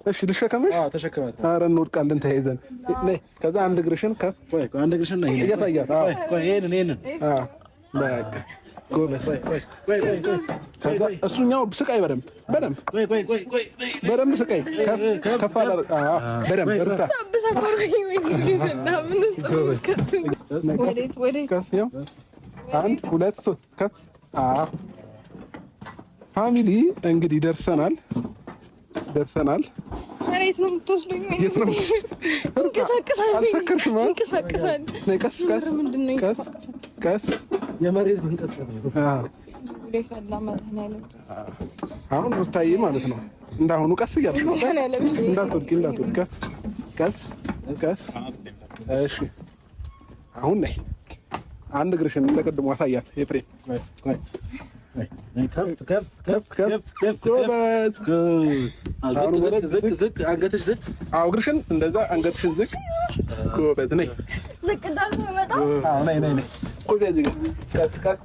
እሺ ልሸከምሽ? አዎ ተሸከማት። ኧረ እንወድቃለን ተያይዘን። ነይ ከዛ አንድ እግርሽን ከፍ አንድ እግርሽን ነው እያሳያት። አዎ ይሄንን አዎ በቃ ጎበዝ። ከዛ እሱኛው ስቃይ በደንብ ስቃይ ከፍ አለ። አዎ በደንብ እርታ አንድ ሁለት ሶስት ከፍ። አዎ ፋሚሊ እንግዲህ ደርሰናል። መሬት ነው የምትወስዱኝ? የት ነው? አልሰከርሽም? ቀስ የመሬት መንቀጥቀጥ ነው። አሁን ሩታዬ ማለት ነው እንዳሁኑ ቀስ እያልሽ እንዳትወድቂ። ቀስ። እሺ አሁን ነይ አንድ እግርሽን እንደቀድሞ አሳያት ኤፍሬም። ዝቅ አንገትሽ ዝቅ። አዎ እግርሽን እንደዛ አንገትሽን ዝቅ። ጎበዝ ነይ። ዝቅ እንዳልኩ መጣ። አዎ ነይ። ቆይ እዚህ ጋር